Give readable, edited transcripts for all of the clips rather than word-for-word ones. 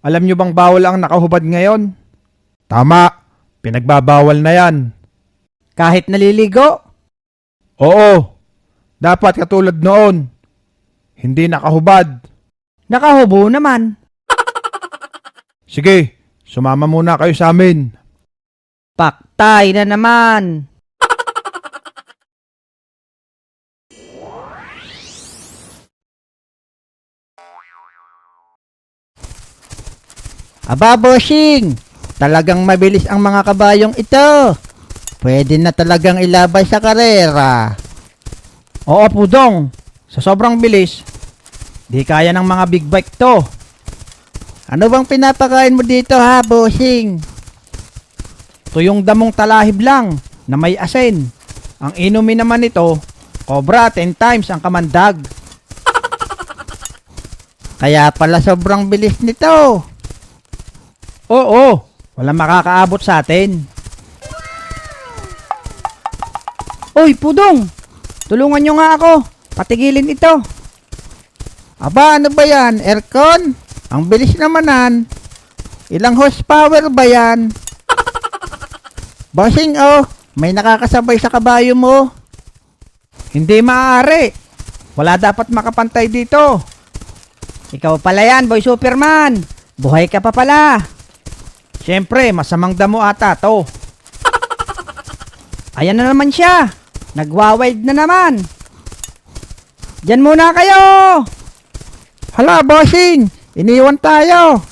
Alam nyo bang bawal ang nakahubad ngayon? Tama, pinagbabawal na yan. Kahit naliligo? Oo, dapat katulad noon. Hindi nakahubad. Nakahubo naman. Sige, sumama muna kayo sa amin. Paktay na naman. Aba, bossing! Talagang mabilis ang mga kabayong ito. Pwede na talagang ilabay sa karera. Oo, Pudong. Sa sobrang bilis, di kaya ng mga big bike to. Ano bang pinapakain mo dito ha, bossing? Ito yung damong talahib lang na may asin. Ang inumin naman nito, Cobra 10 times ang kamandag. Kaya pala sobrang bilis nito. Oo, walang makakaabot sa atin. Uy, Pudong! Tulungan nyo nga ako. Patigilin ito. Aba, ano ba yan? Aircon? Ang bilis namanan. Ilang horsepower ba yan? Bossing, oh, may nakakasabay sa kabayo mo. Hindi maaari. Wala dapat makapantay dito. Ikaw pala yan, Boy Superman. Buhay ka pa pala. Siyempre, masamang damo ata to. Ayan na naman siya. Nagwa-wild na naman. Diyan muna kayo. Hala, bossing. Iniwan tayo.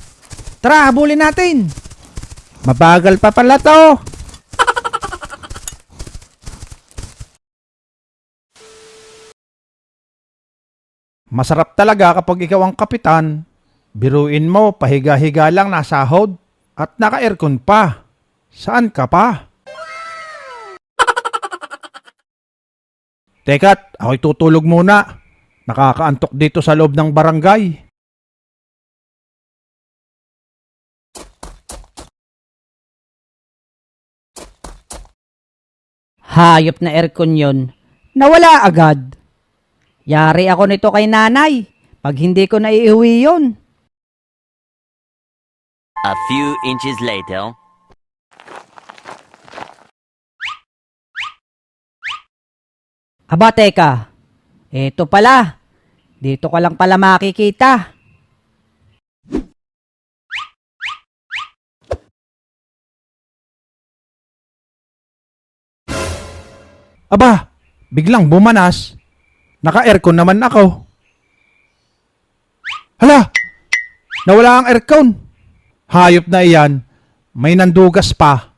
Tara, habulin natin. Mabagal pa pala to. Masarap talaga kapag ikaw ang kapitan. Biruin mo, pahiga-higa lang nasahod at naka-aircon pa. Saan ka pa? Teka't, ako'y tutulog muna. Nakakaantok dito sa loob ng barangay. Hayop na aircon yun. Nawala agad. Yari ako nito kay nanay. Pag hindi ko naiuwi yun. A few inches later. Aba, teka. Eto pala. Dito ka lang pala makikita. Aba, biglang bumanas. Naka-aircon naman ako. Hala! Nawala ang aircon. Hayop na iyan. May nandugas pa.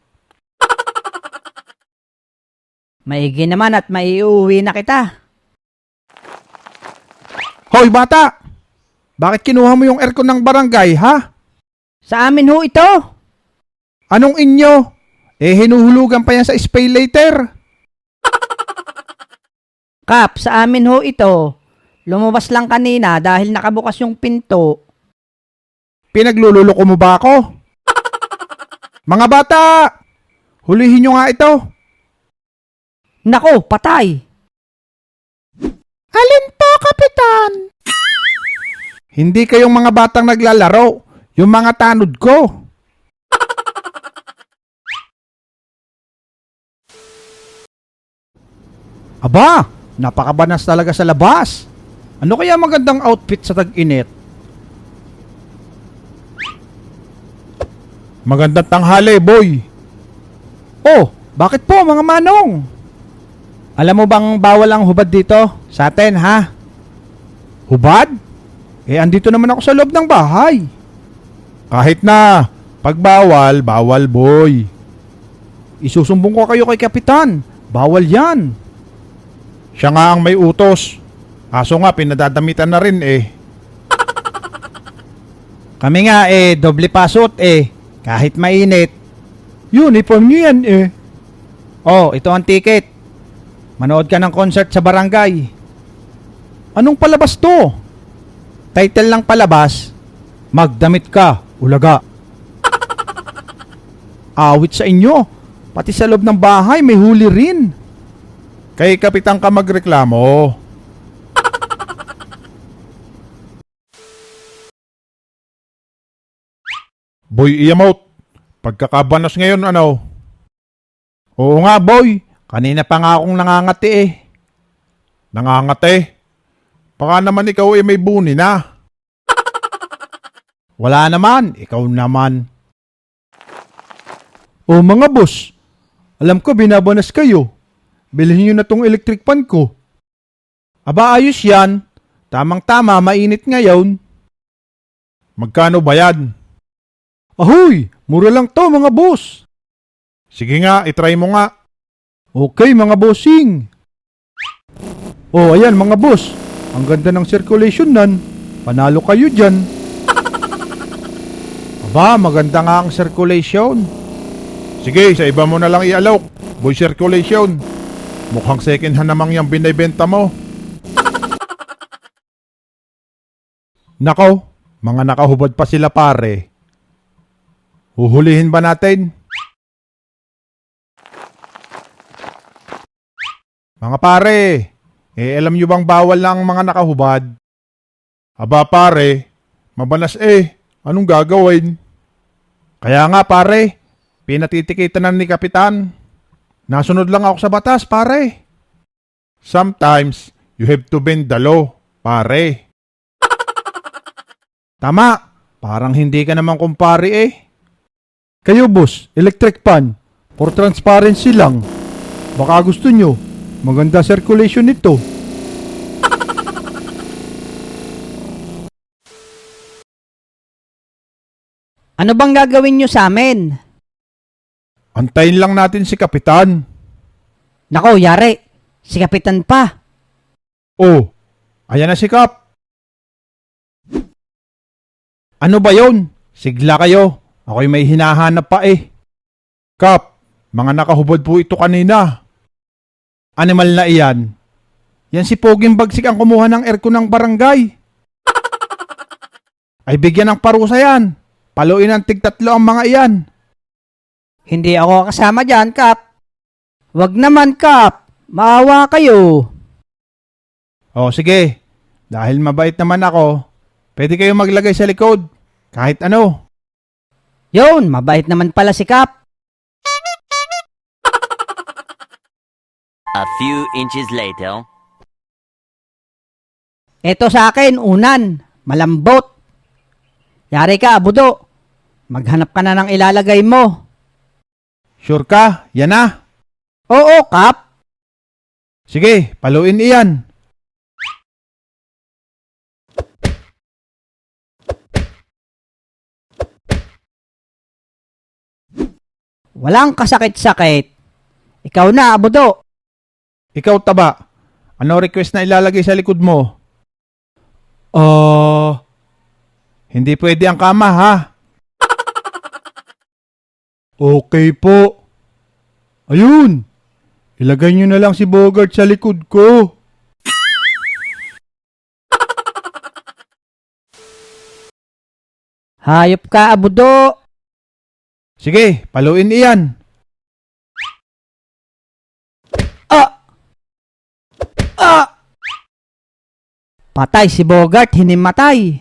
Maigi naman at maiuwi na kita. Hoy bata! Bakit kinuha mo yung aircon ng barangay, ha? Sa amin ho ito. Anong inyo? Eh hinuhulugan pa yan sa spay later. Kap, sa amin ho ito. Lumabas lang kanina dahil nakabukas yung pinto. Pinaglululoko mo ba ako? Mga bata! Hulihin nyo nga ito. Nako, patay. Alin po, Kapitan? Hindi kayong mga batang naglalaro. Yung mga tanod ko. Aba, napakabanas talaga sa labas. Ano kaya magandang outfit sa tag-init? Magandang tanghali, boy. Oh, bakit po mga manong? Alam mo bang bawal ang hubad dito sa atin, ha? Hubad? Eh, andito naman ako sa loob ng bahay. Kahit na, pag bawal, bawal, boy. Isusumbong ko kayo kay Kapitan. Bawal yan. Siya nga ang may utos. Aso nga, pinadadamitan na rin eh. Kami nga doble pasot kahit mainit. Uniform nyo yan Oh, ito ang ticket. Manood ka ng concert sa barangay. Anong palabas to? Title lang palabas, magdamit ka, ulaga. Awit sa inyo, pati sa loob ng bahay may huli rin. Kay Kapitan ka magreklamo. Boy Iyamot, pagkakabanas ngayon ano? Oo nga, boy. Kanina pa nga akong nangangati eh. Nangangate. Baka naman ikaw ay may buni na. Wala naman, ikaw naman. Oh mga boss, alam ko binabanas kayo. Bilhin nyo na tong electric fan ko. Aba ayos yan. Tamang-tama, mainit ngayon. Magkano ba yan? Ahoy, mura lang to mga boss. Sige nga, itry mo nga. Okay mga bossing. Oh ayan mga boss, ang ganda ng circulation nan. Panalo kayo dyan. Aba, maganda nga ang circulation. Sige, sa iba mo na lang ialok. Boy circulation. Mukhang second hand namang yung binibenta mo. Nako, mga nakahubad pa sila pare. Huhulihin ba natin? Mga pare, alam nyo bang bawal na ang mga nakahubad? Aba pare, mabanas eh. Anong gagawin? Kaya nga pare, pinatitikitan na ni Kapitan. Nasunod lang ako sa batas pare. Sometimes, you have to bend the law, pare. Tama, parang hindi ka naman kumpare eh. Kayo boss, electric fan, for transparency lang. Baka gusto nyo, maganda circulation nito. Ano bang gagawin nyo sa amin? Antayin lang natin si Kapitan. Nako, yari. Si Kapitan pa. Oh, ayan na si Kap. Ano ba yon? Sigla kayo, ako'y may hinahanap pa eh. Kap, mga nakahubad po ito kanina. Animal na iyan. Yan si Poging Bagsik ang kumuha ng aircon ng barangay. Ay bigyan ng parusa yan. Paluin ng tig-tatlo ang mga iyan. Hindi ako kasama dyan, Kap. Wag naman, Kap. Maawa kayo. O sige, dahil mabait naman ako, pwede kayo maglagay sa likod. Kahit ano. Yun, mabait naman pala si Kap. A few inches later. Eto sa akin, unan. Malambot. Yari ka, Abudo. Maghanap ka na ng ilalagay mo. Sure ka? Yan na. Oo, Kap. Sige, paluin iyan. Walang kasakit-sakit. Ikaw na, Abudo. Ikaw taba, ano request na ilalagay sa likod mo? Hindi pwede ang kama ha. Okay po. Ayun, ilagay nyo na lang si Bogart sa likod ko. Hayop ka, Abudo. Sige, paluin iyan. Patay si Bogart, hinimatay.